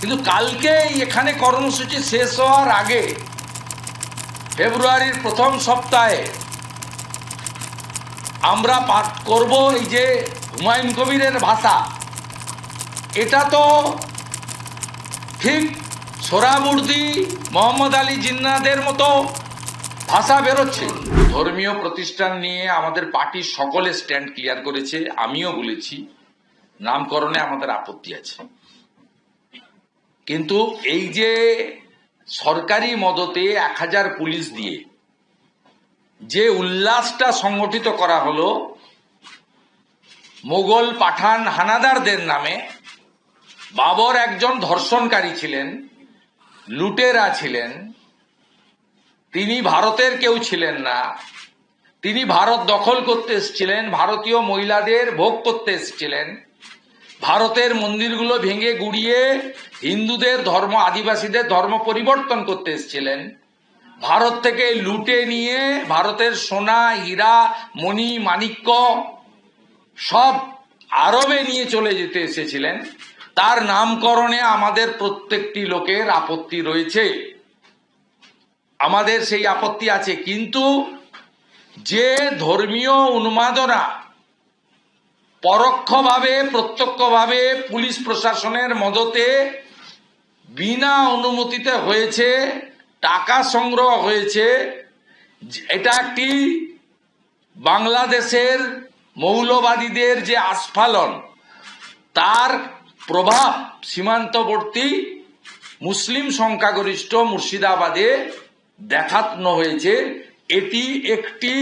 কিন্তু কালকে এখানে কর্মসূচি শেষ হওয়ার আগে ফেব্রুয়ারির প্রথম সপ্তাহে আমরা পাঠ করব এই যে হুমায়ুন কবিরের ভাষা। এটা তো ঠিক সোহরাওয়ার্দী, মোহাম্মদ আলী জিন্নাহদের মতো ভাষা বেরোচ্ছে। ধর্মীয় প্রতিষ্ঠান নিয়ে আমাদের পার্টির সকলে স্ট্যান্ড ক্লিয়ার করেছে, আমিও বলেছি নামকরণে আমাদের আপত্তি আছে। কিন্তু এই যে সরকারি মদতে 1000 পুলিশ দিয়ে যে উল্লাসটা সংগঠিত করা হলো মোগল পাঠান হানাদারদের নামে, বাবর একজন ধর্ষণকারী ছিলেন, লুটেরা ছিলেন, তিনি ভারতের কেউ ছিলেন না, তিনি ভারত দখল করতে এসেছিলেন, ভারতীয় মহিলাদের ভোগ করতে এসেছিলেন, ভারতের মন্দিরগুলো ভেঙে গুড়িয়ে হিন্দুদের ধর্ম, আদিবাসীদের ধর্ম পরিবর্তন করতে এসেছিলেন, ভারত থেকে লুটে নিয়ে ভারতের সোনা, হীরা, মণি, মাণিক্য সব আরবে নিয়ে চলে যেতে এসেছিলেন। তার নামকরণে আমাদের প্রত্যেকটি লোকের আপত্তি রয়েছে, আমাদের সেই আপত্তি আছে। কিন্তু যে ধর্মীয় উন্মাদনা পরোক্ষভাবে প্রত্যক্ষভাবে পুলিশ প্রশাসনের মদতে বিনা অনুমতিতে হয়েছে, টাকা সংগ্রহ হয়েছে, এটা একটি বাংলাদেশের মৌলবাদীদের যে আস্ফালন, তার প্রভাব সীমান্তবর্তী মুসলিম সংখ্যাগরিষ্ঠ মুর্শিদাবাদে দেখানো হয়েছে। এটি একটি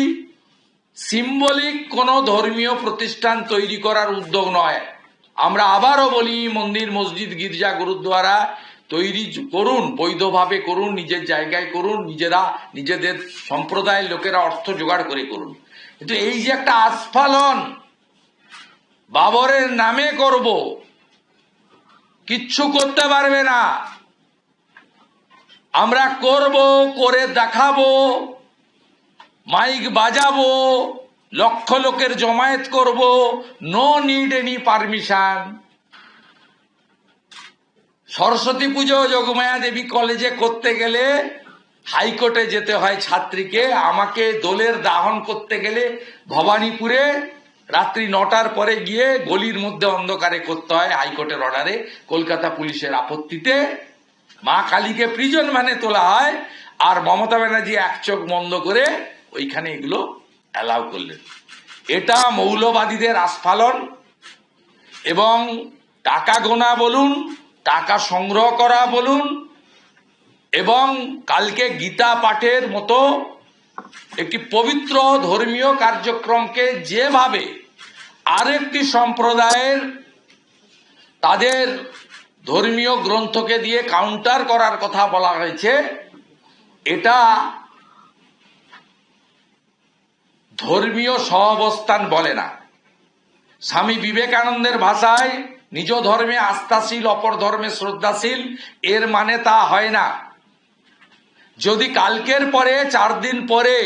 সিম্বলিক কোনো ধর্মীয় প্রতিষ্ঠান তৈরি করার উদ্যোগ নয়। আমরা আবারও বলি, মন্দির, মসজিদ, গির্জা, গুরুদ্বারা তৈরি করুন, বৈধভাবে করুন, নিজের জায়গায় করুন, নিজেরা নিজেদের সম্প্রদায়ের লোকেরা অর্থ জোগাড় করে করুন। কিন্তু এই যে একটা আস্ফালন বাবরের নামে করব, কিচ্ছু করতে পারবে না। আমরা করব, করে দেখাবো, মাইক বাজাবো, লক্ষ লোকের জমায়েত করব, no need any permission. Saraswati Puja Jogmaya দেবী কলেজে করতে গেলে হাইকোর্টে যেতে হয় ছাত্রীকে, আমাকে দোলের দাহন করতে গেলে ভবানীপুরে রাত্রি 9টার পরে গিয়ে গলির মধ্যে অন্ধকারে করতে হয় হাইকোর্টের অর্ডারে, কলকাতা পুলিশের আপত্তিতে। মা কালীকে প্রিজন ভ্যানে তোলা হয়, আর মমতা ব্যানার্জি এক চোখ বন্ধ করে ওইখানে এগুলো অ্যালাউ করলেন। এটা মৌলবাদীদের আস্ফালন এবং টাকা গোনা বলুন, টাকা সংগ্রহ করা বলুন, এবং কালকে গীতা পাঠের মতো একটি পবিত্র ধর্মীয় কার্যক্রমকে যেভাবে আরেকটি সম্প্রদায়ের তাদের ধর্মীয় গ্রন্থকে দিয়ে কাউন্টার করার কথা বলা হয়েছে, এটা ধর্মীয় সহাবস্থান বলে না। স্বামী বিবেকানন্দের ভাষায় নিজ ধর্মে আস্থাশীল, অপর ধর্মে শ্রদ্ধাশীল, এর মানে তা হয় না। যদি কালকের পরে 4 দিন পরে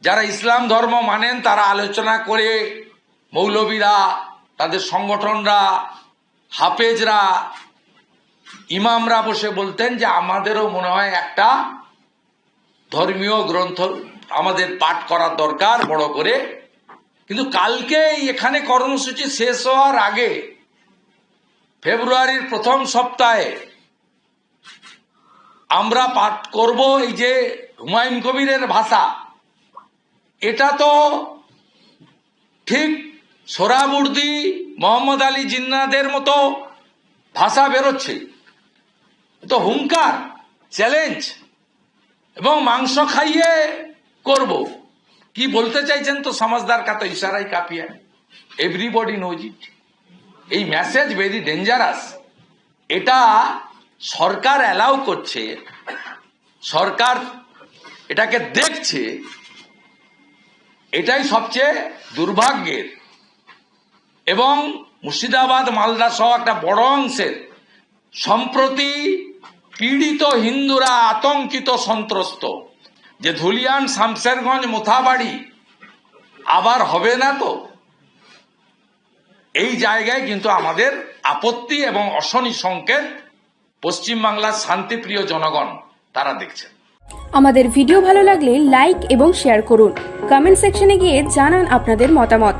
যারা ইসলাম ধর্ম মানেন তারা আলোচনা করে, মৌলবীরা, তাদের সংগঠনরা, হাফেজরা, ইমামরা বসে বলতেন যে আমাদেরও মনে হয় একটা ধর্মীয় গ্রন্থ আমাদের পাঠ করার দরকার বড় করে। কিন্তু কালকে এখানে কর্মসূচি শেষ হওয়ার আগে ফেব্রুয়ারির প্রথম সপ্তাহে আমরা পাঠ করব এই যে হুমায়ুন কবিরের ভাষা। এটা তো ঠিক সোহরাওয়ার্দী, মোহাম্মদ আলী জিন্নাহদের মতো ভাষা বেরোচ্ছে। তো হুঙ্কার, চ্যালেঞ্জ এবং মাংস খাইয়ে করব। কি বলতে চাইছেন তো সমাজদার কা তো ইশারাই কাফিয়া, এভরিবডি নোজ ইট। এই মেসেজ ভেরি ডেঞ্জারাস। এটা সরকার অ্যালাউ করছে, সরকার এটাকে দেখছে, এটাই সবচেয়ে দুর্ভাগ্যের। এবং মুর্শিদাবাদ, মালদা সহ একটা বড় অংশের সম্প্রতি পীড়িত হিন্দুরা আতঙ্কিত, সন্ত্রস্ত, যে ধুলিয়ান, শামশেরগঞ্জ, মোথাবাড়ি আবার হবে না তো। এই জায়গায় কিন্তু আমাদের আপত্তি এবং অশনি সংকেত পশ্চিমবাংলার শান্তিপ্রিয় জনগণ তারা দেখছেন। আমাদের ভিডিও ভালো লাগলে লাইক এবং শেয়ার করুন। কমেন্ট সেকশনে গিয়ে জানান আপনাদের মতামত।